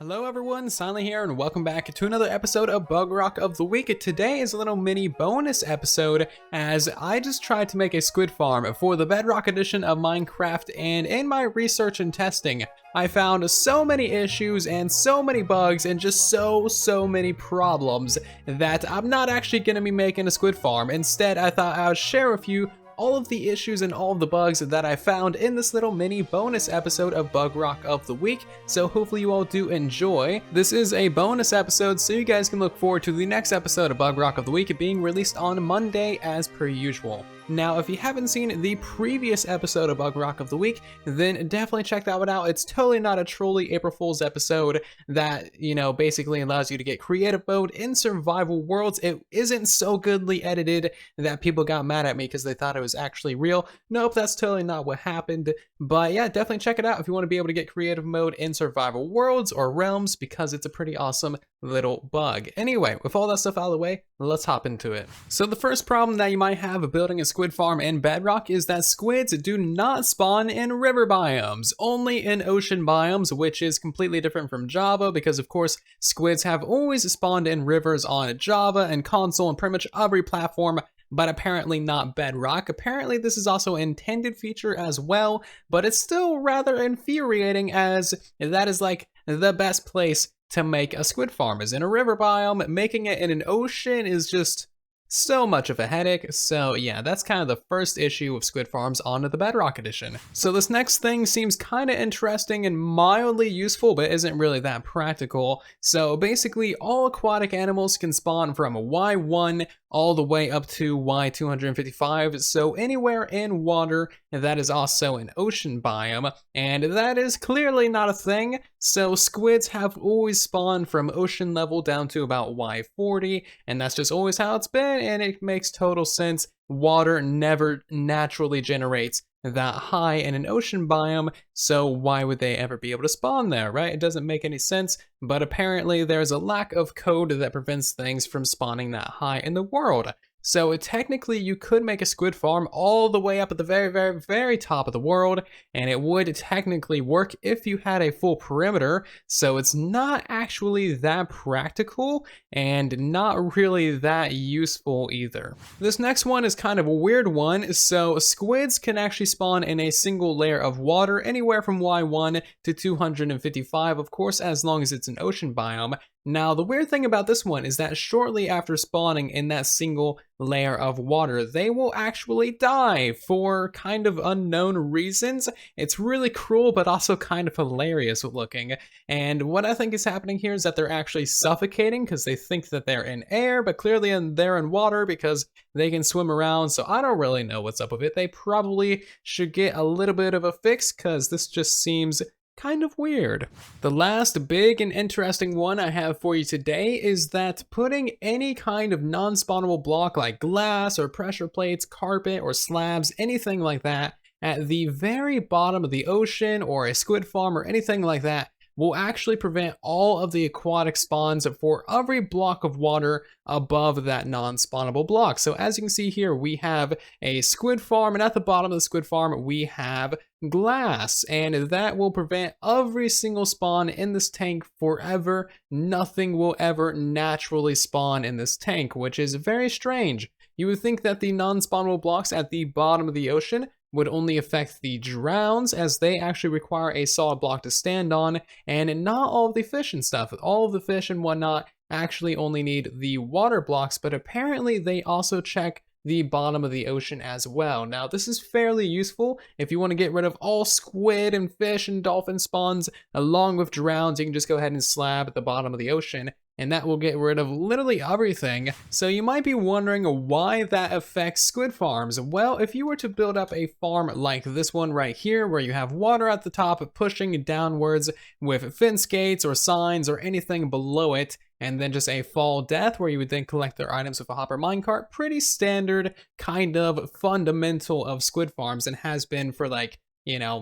Hello everyone, Silent here, and welcome back to another episode of Bugrock of the Week. Today is a little mini bonus episode as I just tried to make a squid farm for the Bedrock edition of Minecraft, and in my research and testing, I found so many issues and so many bugs and just so many problems that I'm not actually going to be making a squid farm. Instead, I thought I would share with you all of the issues and all of the bugs that I found in this little mini bonus episode of Bugrock of the Week, so hopefully you all do enjoy. This is a bonus episode, so you guys can look forward to the next episode of Bugrock of the Week being released on Monday as per usual. Now, if you haven't seen the previous episode of Bugrock of the Week, then definitely check that one out. It's totally not a trolly April Fool's episode that, basically allows you to get creative mode in survival worlds. It isn't so goodly edited that people got mad at me because they thought it was actually real. Nope, that's totally not what happened. But yeah, definitely check it out if you want to be able to get creative mode in survival worlds or realms, because it's a pretty awesome little bug. Anyway, with all that stuff out of the way, let's hop into it. So the first problem that you might have building a squid farm in Bedrock is that squids do not spawn in river biomes, only in ocean biomes, which is completely different from Java because of course squids have always spawned in rivers on Java and console and pretty much every platform, but apparently not Bedrock. Apparently this is also an intended feature as well, but it's still rather infuriating as that is like the best place to make a squid farm is in a river biome. Making it in an ocean is just so much of a headache. So yeah, that's kind of the first issue of squid farms onto the Bedrock edition. So this next thing seems kind of interesting and mildly useful, but isn't really that practical. So basically all aquatic animals can spawn from Y1 all the way up to Y255, so anywhere in water that is also an ocean biome, and that is clearly not a thing. So squids have always spawned from ocean level down to about Y40, and that's just always how it's been, and it makes total sense. Water never naturally generates that high in an ocean biome, so why would they ever be able to spawn there, right? It doesn't make any sense, but apparently there's a lack of code that prevents things from spawning that high in the world. So technically you could make a squid farm all the way up at the very top of the world, and it would technically work if you had a full perimeter, so it's not actually that practical and not really that useful either. This next one is kind of a weird one. So squids can actually spawn in a single layer of water anywhere from Y1 to 255, of course, as long as it's an ocean biome. Now, the weird thing about this one is that shortly after spawning in that single layer of water, they will actually die for kind of unknown reasons. It's really cruel, but also kind of hilarious looking. And what I think is happening here is that they're actually suffocating because they think that they're in air, but clearly they're in water because they can swim around. So I don't really know what's up with it. They probably should get a little bit of a fix because this just seems kind of weird. The last big and interesting one I have for you today is that putting any kind of non-spawnable block like glass or pressure plates, carpet or slabs, anything like that, at the very bottom of the ocean or a squid farm or anything like that will actually prevent all of the aquatic spawns for every block of water above that non-spawnable block. So as you can see here, we have a squid farm, and at the bottom of the squid farm, we have glass, and that will prevent every single spawn in this tank forever. Nothing will ever naturally spawn in this tank, which is very strange. You would think that the non-spawnable blocks at the bottom of the ocean would only affect the drowns, as they actually require a solid block to stand on, and not all of the fish and stuff. All of the fish and whatnot actually only need the water blocks, but apparently they also check the bottom of the ocean as well. Now, this is fairly useful if you want to get rid of all squid and fish and dolphin spawns along with drowns. You can just go ahead and slab at the bottom of the ocean, and that will get rid of literally everything. So you might be wondering why that affects squid farms. Well, if you were to build up a farm like this one right here, where you have water at the top pushing downwards with fence gates or signs or anything below it, and then just a fall death where you would then collect their items with a hopper minecart, pretty standard kind of fundamental of squid farms, and has been for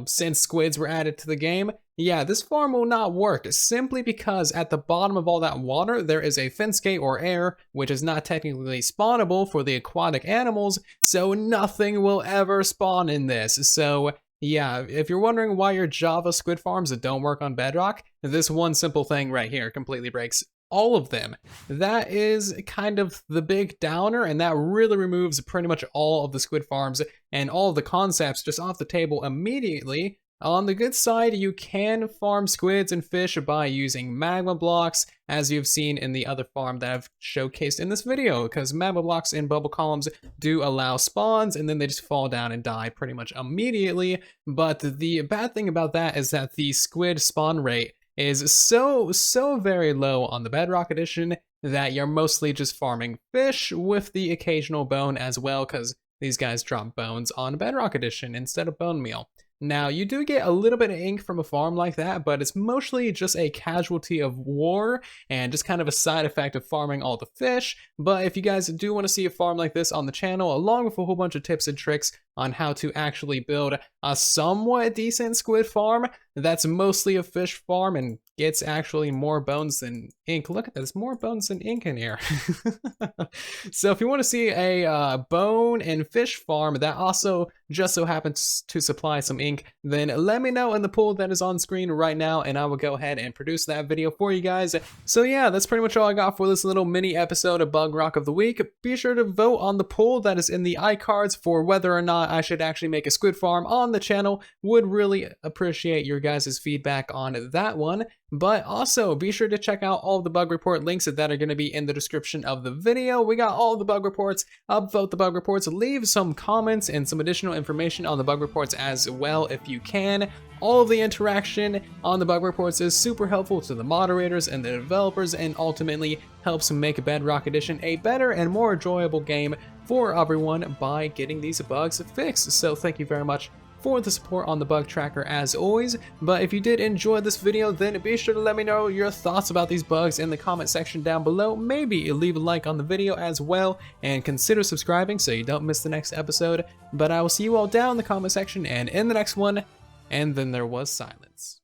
since squids were added to the game. Yeah, this farm will not work simply because at the bottom of all that water, there is a fence gate or air, which is not technically spawnable for the aquatic animals, so nothing will ever spawn in this. So yeah, if you're wondering why your Java squid farms don't work on Bedrock, this one simple thing right here completely breaks all of them. That is kind of the big downer, and that really removes pretty much all of the squid farms and all of the concepts just off the table immediately. On the good side, you can farm squids and fish by using magma blocks, as you've seen in the other farm that I've showcased in this video, because magma blocks in bubble columns do allow spawns, and then they just fall down and die pretty much immediately. But the bad thing about that is that the squid spawn rate is so very low on the Bedrock edition that you're mostly just farming fish with the occasional bone as well, because these guys drop bones on Bedrock edition instead of bone meal. Now, you do get a little bit of ink from a farm like that, but it's mostly just a casualty of war and just kind of a side effect of farming all the fish. But if you guys do want to see a farm like this on the channel, along with a whole bunch of tips and tricks on how to actually build a somewhat decent squid farm that's mostly a fish farm and gets actually more bones than ink. Look at this, more bones than ink in here. So if you want to see a bone and fish farm that also just so happens to supply some ink, then let me know in the poll that is on screen right now, and I will go ahead and produce that video for you guys. So yeah, that's pretty much all I got for this little mini episode of Bugrock of the Week. Be sure to vote on the poll that is in the iCards for whether or not I should actually make a squid farm on the channel. Would really appreciate your guys' feedback on that one. But also, be sure to check out all of the bug report links that are going to be in the description of the video. We got all the bug reports, upvote the bug reports, leave some comments and some additional information on the bug reports as well if you can. All of the interaction on the bug reports is super helpful to the moderators and the developers, and ultimately helps make Bedrock Edition a better and more enjoyable game for everyone by getting these bugs fixed. So thank you very much for the support on the bug tracker as always. But if you did enjoy this video, then be sure to let me know your thoughts about these bugs in the comment section down below. Maybe leave a like on the video as well, and consider subscribing so you don't miss the next episode. But I will see you all down in the comment section and in the next one. And then there was silence.